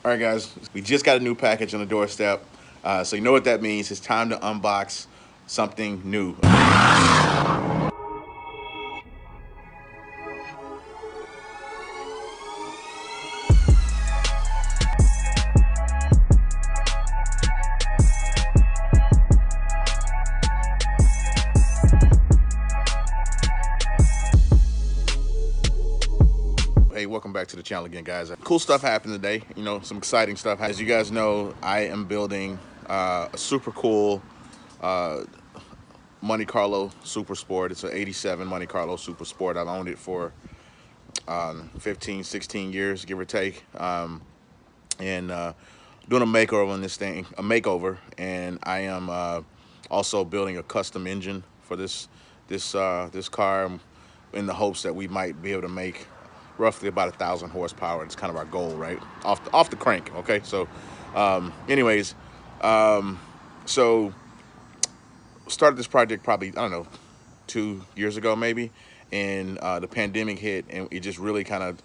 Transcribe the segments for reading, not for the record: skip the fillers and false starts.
All right, guys, we just got a new package on the doorstep. So you know what that means. It's time to unbox something new. Hey, welcome back to the channel again, guys. Cool stuff happened today. You know, some exciting stuff. As you guys know, I am building a super cool Monte Carlo Super Sport. It's an 87 Monte Carlo Super Sport. I've owned it for 15, 16 years, give or take. And doing a makeover on this thing, and I am also building a custom engine for this car in the hopes that we might be able to make roughly about 1,000 horsepower. It's kind of our goal, right? Off the crank, okay? So, anyways, so started this project probably, I don't know, 2 years ago maybe, and the pandemic hit, and it just really kind of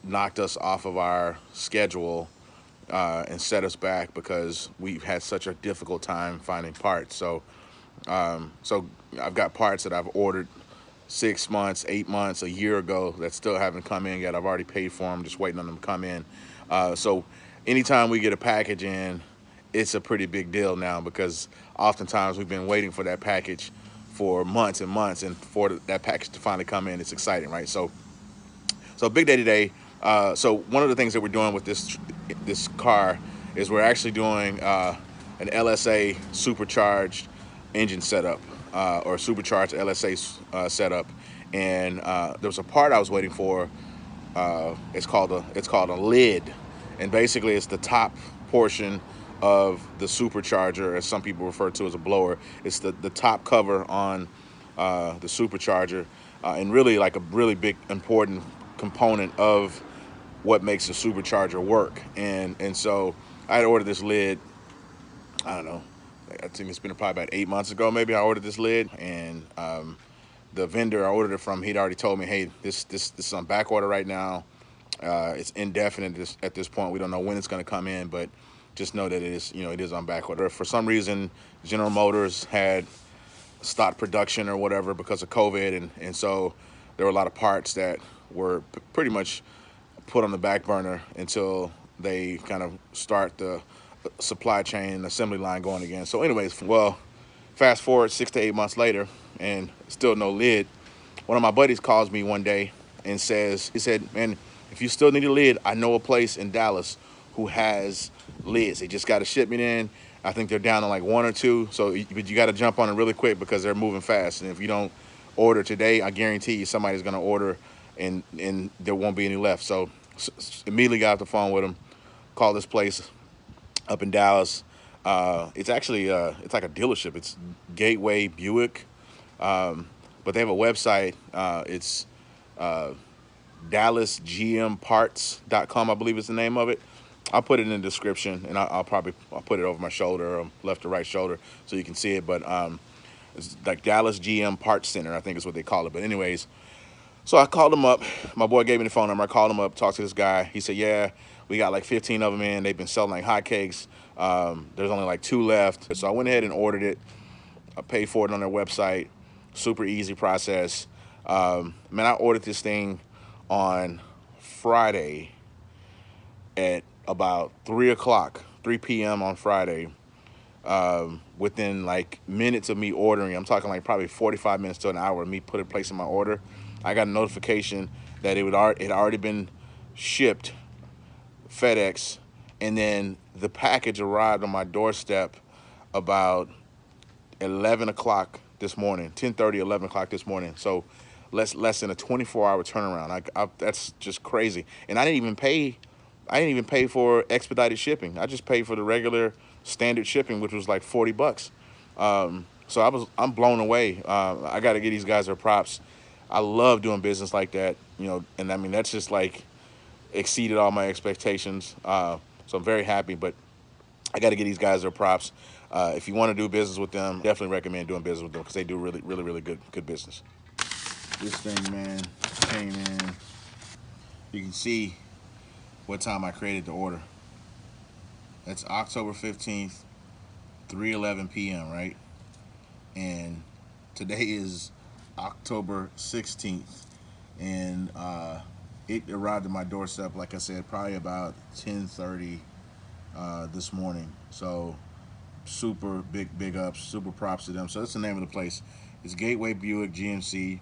knocked us off of our schedule and set us back because we've had such a difficult time finding parts. So I've got parts that I've ordered 6 months, 8 months, a year ago that still haven't come in yet. I've already paid for them, just waiting on them to come in. So anytime we get a package in, it's a pretty big deal now because oftentimes we've been waiting for that package for months and months, and for that package to finally come in, it's exciting, right? So big day today. So one of the things that we're doing with this car is we're actually doing an LSA supercharged engine setup or supercharged LSA setup. And there was a part I was waiting for. It's called a lid, and basically it's the top portion of the supercharger, as some people refer to as a blower. It's the top cover on the supercharger, and really like a really big important component of what makes a supercharger work. And so I had ordered this lid, I don't know, I think it's been probably about 8 months ago maybe. I ordered this lid, and the vendor I ordered it from, he'd already told me, hey, this is on back order right now. It's indefinite at this point. We don't know when it's going to come in, but just know that it is on back order. For some reason, General Motors had stopped production or whatever because of COVID, and so there were a lot of parts that were pretty much put on the back burner until they kind of start the supply chain assembly line going again. So anyways, well, fast forward 6 to 8 months later and still no lid. One of my buddies calls me one day and he said, man, if you still need a lid, I know a place in Dallas who has lids. They just got a shipment in. I think they're down to like 1 or 2. But you got to jump on it really quick because they're moving fast. And if you don't order today, I guarantee you somebody's going to order, and there won't be any left. So immediately got off the phone with them, called this place up in Dallas. It's actually it's like a dealership. It's Gateway Buick, but they have a website. It's DallasGMParts.com, I believe is the name of it. I'll put it in the description, and I'll put it over my shoulder, or left or right shoulder, so you can see it. But it's like Dallas GM Parts Center, I think is what they call it. But anyways, so I called him up. My boy gave me the phone number. I called him up, talked to this guy. He said, yeah, we got like 15 of them in. They've been selling like hotcakes. There's only like 2 left. So I went ahead and ordered it. I paid for it on their website. Super easy process. Man, I ordered this thing on Friday at about 3 p.m. on Friday. Within like minutes of me ordering, I'm talking like probably 45 minutes to an hour of me placing my order, I got a notification that it had already been shipped, FedEx, and then the package arrived on my doorstep about 11 o'clock this morning, 10:30, 11 o'clock this morning. So less than a 24-hour turnaround. That's just crazy. And I didn't even pay for expedited shipping. I just paid for the regular standard shipping, which was like $40. So I'm blown away. I got to give these guys their props. I love doing business like that, and I mean, that's just like exceeded all my expectations. So I'm very happy, but I got to give these guys their props. If you want to do business with them, definitely recommend doing business with them because they do really, really, really good business. This thing, man, came in. You can see what time I created the order. That's October 15th, 3:11 p.m., right? And today is October 16th, and it arrived at my doorstep, like I said, probably about 10:30 this morning. So super big ups, super props to them. So that's the name of the place. It's Gateway Buick GMC,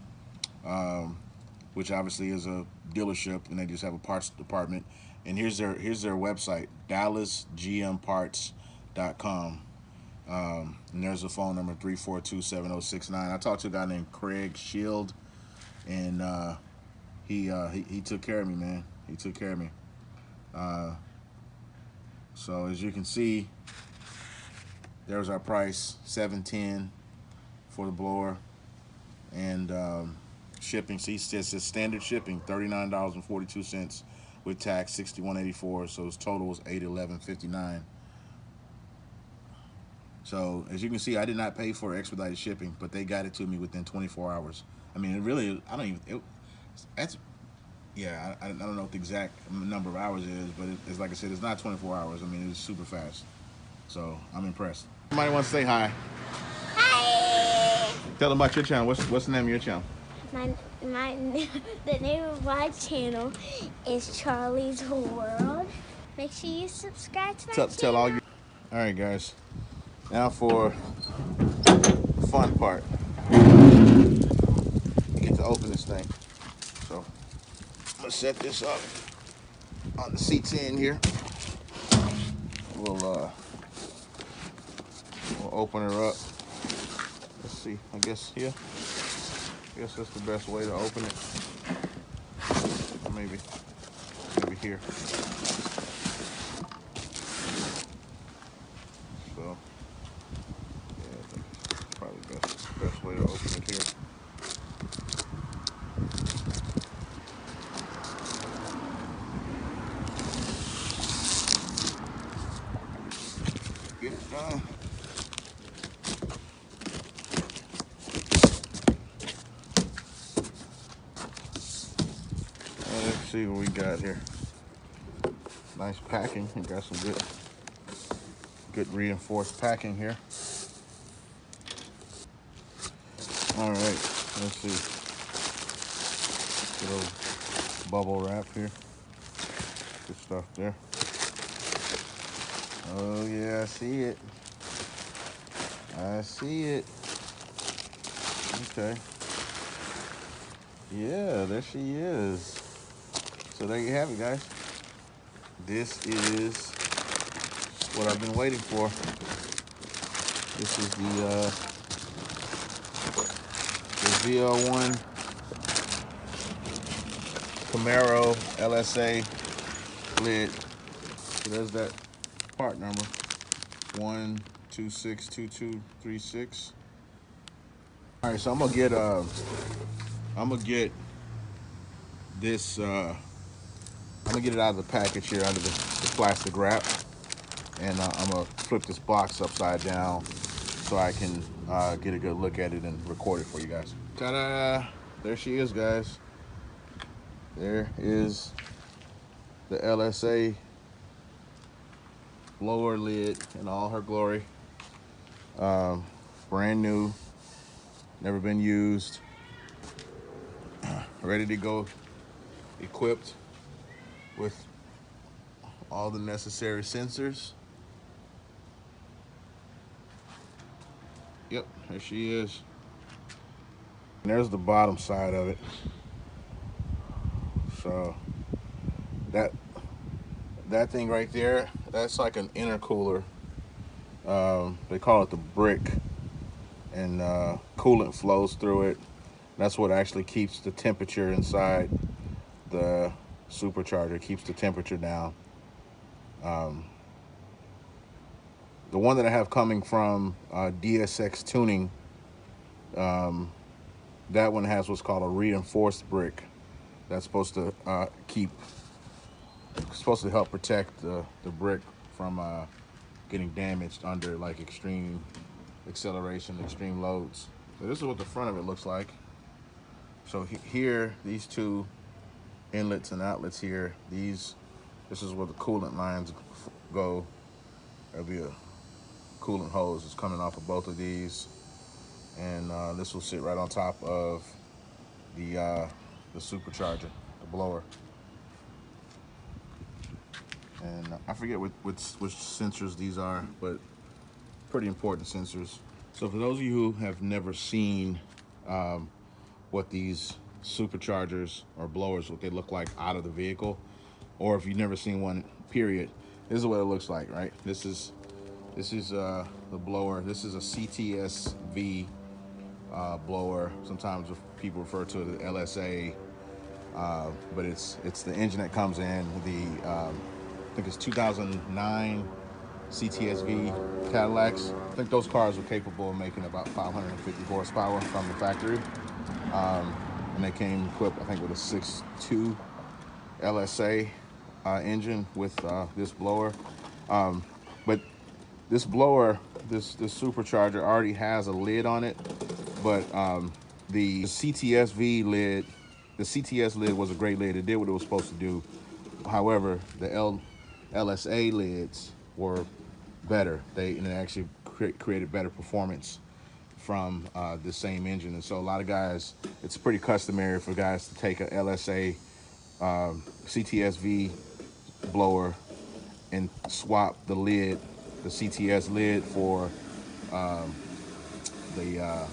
which obviously is a dealership, and they just have a parts department. And here's their website, DallasGMParts.com. And there's a phone number, 342-7069. I talked to a guy named Craig Shield, and he took care of me, man. He took care of me. So as you can see, there's our price, $710 for the blower, and shipping. See, it says standard shipping, $39.42 with tax, $61.84. So his total was $811.59. So as you can see, I did not pay for expedited shipping, but they got it to me within 24 hours. I mean, it really, I don't even, that's, yeah, I don't know what the exact number of hours is, but it's like I said, it's not 24 hours. I mean, it's super fast. So I'm impressed. Somebody wants to say hi. Hi! Tell them about your channel. What's the name of your channel? The name of my channel is Charlie's World. Make sure you subscribe to my channel. Tell all your. All right, guys. Now for the fun part. You get to open this thing. So I'm gonna set this up on the C10 here. We'll open her up. Let's see. I guess here. I guess that's the best way to open it. Maybe here. So yeah, I think it's probably the best way to open it here. Get it done. Let's see what we got here. Nice packing. We got some good reinforced packing here. All right, let's see. Good old bubble wrap here. Good stuff there. Oh yeah, I see it. I see it. Okay. Yeah, there she is. So there you have it, guys. This is what I've been waiting for. This is the ZL1 Camaro LSA lid. So there's that part number, 1262236. All right, so I'm gonna get this. I'm gonna get it out of the package here, out of the plastic wrap, and I'm gonna flip this box upside down so I can get a good look at it and record it for you guys. Ta-da! There she is, guys. There is the LSA blower lid in all her glory. Brand new, never been used, ready to go, equipped with all the necessary sensors. Yep, there she is. And there's the bottom side of it. So that thing right there, that's like an intercooler. They call it the brick, and coolant flows through it. That's what actually keeps the temperature inside the supercharger, keeps the temperature down. The one that I have coming from DSX Tuning, that one has what's called a reinforced brick. That's supposed to help protect the brick from getting damaged under like extreme acceleration, extreme loads. So this is what the front of it looks like. So here, these two inlets and outlets here, this is where the coolant lines go. There'll be a coolant hose that's coming off of both of these, and this will sit right on top of the supercharger, the blower. And I forget which sensors these are, but pretty important sensors. So for those of you who have never seen what these superchargers or blowers, what they look like out of the vehicle, or if you've never seen one, period, this is what it looks like, right? This is the blower. This is a CTSV blower. Sometimes people refer to it as LSA, but it's the engine that comes in the I think it's 2009 CTSV Cadillacs. I think those cars were capable of making about 550 horsepower from the factory, and they came equipped, I think, with a 6.2 LSA engine with this blower. But this blower, this supercharger already has a lid on it, but the CTSV lid, the CTS lid was a great lid. It did what it was supposed to do. However, the LSA lids were better. They actually created better performance from the same engine. And so a lot of guys, it's pretty customary for guys to take a LSA CTSV blower and swap the lid, the CTS lid, for the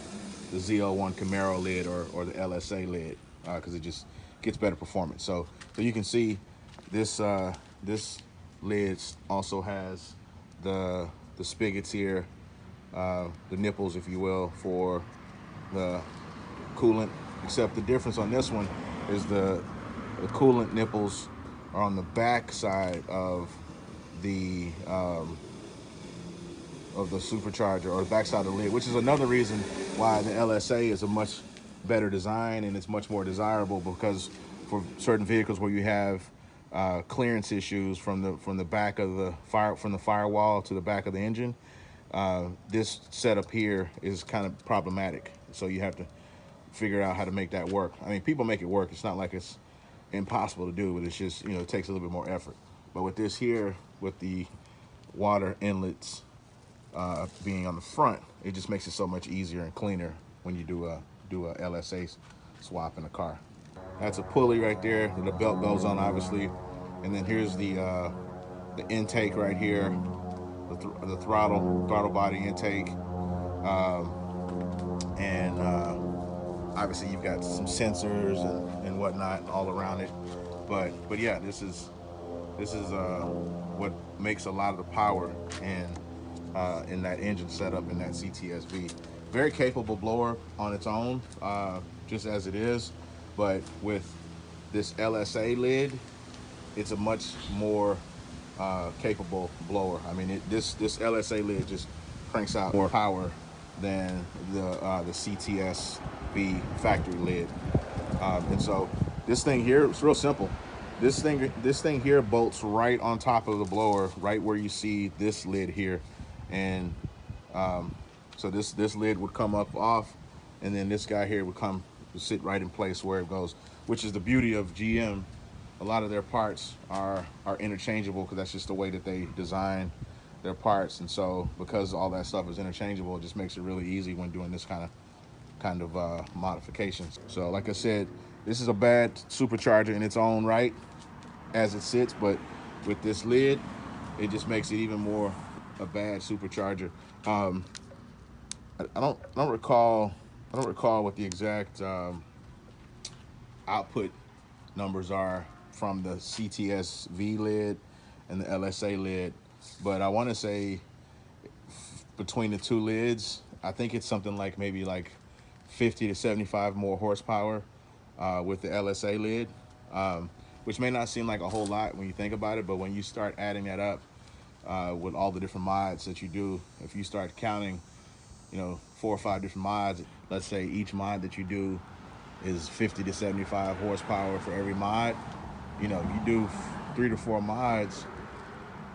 ZL1 Camaro lid or the LSA lid, because it just gets better performance. So you can see this this lid also has the spigots here, the nipples, if you will, for the coolant. Except the difference on this one is the coolant nipples are on the back side of the supercharger, or the backside of the lid, which is another reason why the LSA is a much better design and it's much more desirable, because for certain vehicles where you have clearance issues from the back of the firewall to the back of the engine, this setup here is kind of problematic. So you have to figure out how to make that work. I mean, people make it work. It's not like it's impossible to do, but it's just, it takes a little bit more effort. But with this here, with the water inlets being on the front, it just makes it so much easier and cleaner when you do a LSA swap in a car. That's a pulley right there that the belt goes on, obviously, and then here's the intake right here, the throttle body intake, and obviously you've got some sensors and whatnot all around it. But yeah, this is what makes a lot of the power in that engine setup in that CTSV. Very capable blower on its own, just as it is, but with this LSA lid, it's a much more capable blower. I mean, this LSA lid just cranks out more power than the CTSV factory lid. And so this thing here, it's real simple. This thing here bolts right on top of the blower, right where you see this lid here, and so this lid would come up off, and then this guy here would sit right in place where it goes, which is the beauty of GM. A lot of their parts are interchangeable, because that's just the way that they design their parts. And so because all that stuff is interchangeable, it just makes it really easy when doing this kind of modifications. So like I said, this is a bad supercharger in its own right as it sits, but with this lid, it just makes it even more a bad supercharger. I don't recall what the exact output numbers are from the CTSV lid and the LSA lid, but I want to say between the two lids, I think it's something like maybe like 50 to 75 more horsepower with the LSA lid, which may not seem like a whole lot when you think about it, but when you start adding that up with all the different mods that you do, if you start counting, 4 or 5 different mods, let's say each mod that you do is 50 to 75 horsepower for every mod. You do 3 to 4 mods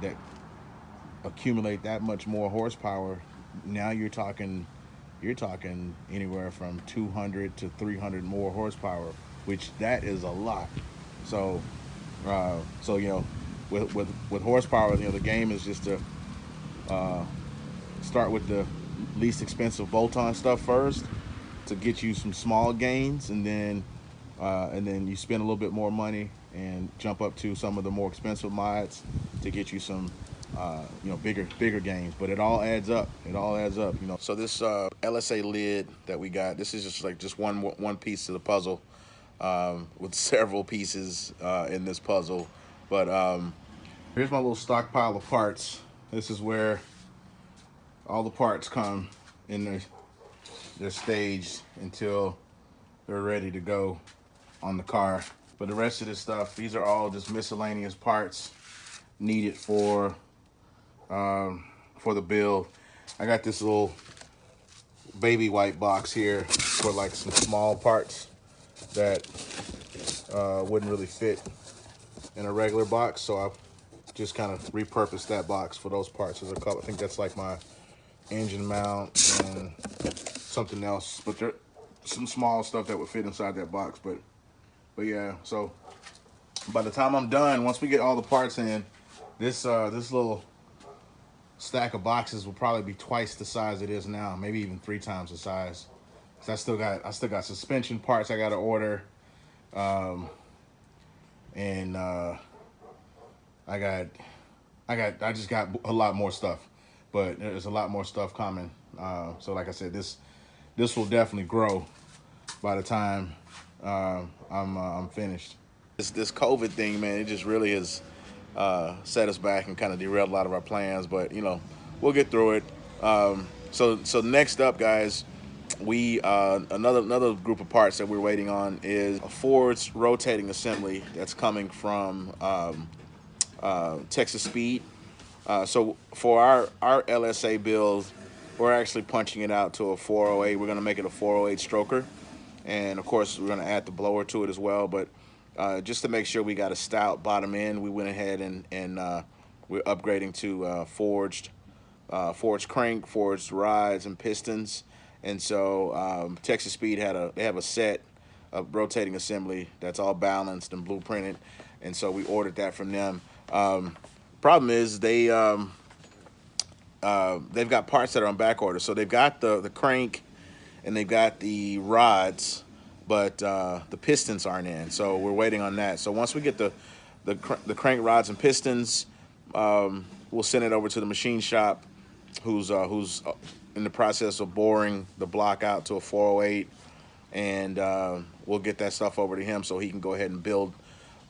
that accumulate that much more horsepower. Now you're talking anywhere from 200 to 300 more horsepower, which that is a lot. So with horsepower, the game is just to Start with the least expensive bolt-on stuff first to get you some small gains, and then you spend a little bit more money and jump up to some of the more expensive mods to get you some bigger gains. But it all adds up. It all adds up. So this LSA lid that we got, this is just one piece of the puzzle, with several pieces in this puzzle. But here's my little stockpile of parts. This is where all the parts come in they're staged until they're ready to go on the car. But the rest of this stuff, these are all just miscellaneous parts needed for the build. I got this little baby white box here for like some small parts that wouldn't really fit in a regular box, so I just kind of repurposed that box for those parts. There's a couple, I think that's like my engine mount and something else, but there some small stuff that would fit inside that box. But yeah, so by the time I'm done, once we get all the parts in, this little stack of boxes will probably be twice the size it is now, maybe even 3 times the size. So I still got suspension parts I got to order, and I just got a lot more stuff, but there's a lot more stuff coming. So like I said, this will definitely grow by the time I'm finished. This COVID thing, man, it just really has set us back and kind of derailed a lot of our plans, but we'll get through it. So next up, guys, we another group of parts that we're waiting on is a Ford's rotating assembly that's coming from Texas Speed. So for our LSA build, we're actually punching it out to a 408. We're going to make it a 408 stroker, and of course we're going to add the blower to it as well. But just to make sure we got a stout bottom end, we went ahead and we're upgrading to forged crank, forged rods and pistons. And so Texas Speed they have a set of rotating assembly that's all balanced and blueprinted, and so we ordered that from them. Problem is they've got parts that are on back order. So they've got the crank and they've got the rods, but the pistons aren't in. So we're waiting on that. So once we get the crank rods and pistons, we'll send it over to the machine shop, who's in the process of boring the block out to a 408, and we'll get that stuff over to him so he can go ahead and build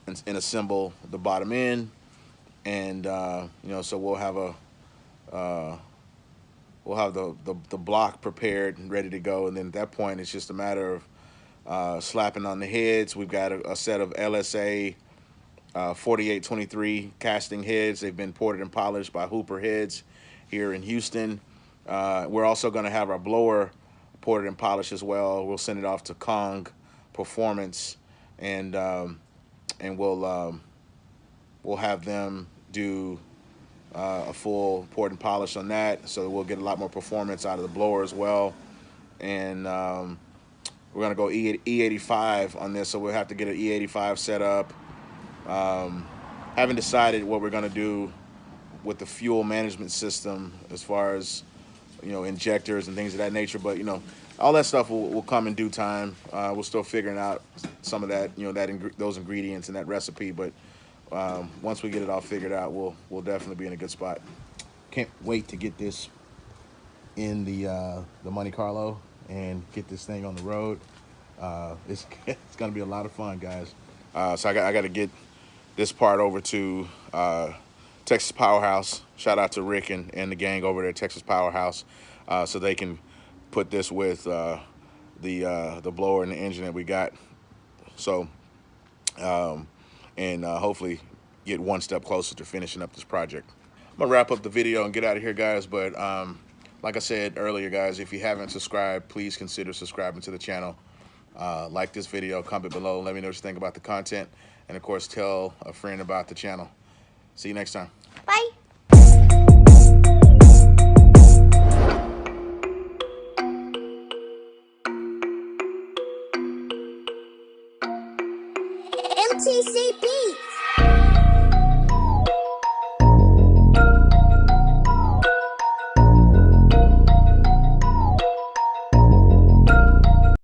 and assemble the bottom end. And so we'll have the block prepared and ready to go, and then at that point it's just a matter of slapping on the heads. We've got a set of LSA 4823 casting heads. They've been ported and polished by Hooper Heads here in Houston. We're also going to have our blower ported and polished as well. We'll send it off to Kong Performance, and we'll have them do a full port and polish on that, so we'll get a lot more performance out of the blower as well. And we're gonna go E85 on this, so we'll have to get an E85 set up. Haven't decided what we're gonna do with the fuel management system as far as injectors and things of that nature, but all that stuff will come in due time. We're still figuring out some of that, those ingredients and that recipe, but once we get it all figured out, we'll definitely be in a good spot. Can't wait to get this in the Monte Carlo and get this thing on the road. It's gonna be a lot of fun, guys. So I got to get this part over to Texas Powerhouse. Shout out to Rick and the gang over there at Texas Powerhouse, so they can put this with the blower and the engine that we got. So and hopefully get one step closer to finishing up this project. I'm gonna wrap up the video and get out of here, guys, but like I said earlier, guys, if you haven't subscribed, please consider subscribing to the channel. Like this video, comment below, let me know what you think about the content, and of course tell a friend about the channel. See you next time. Bye. MTCB.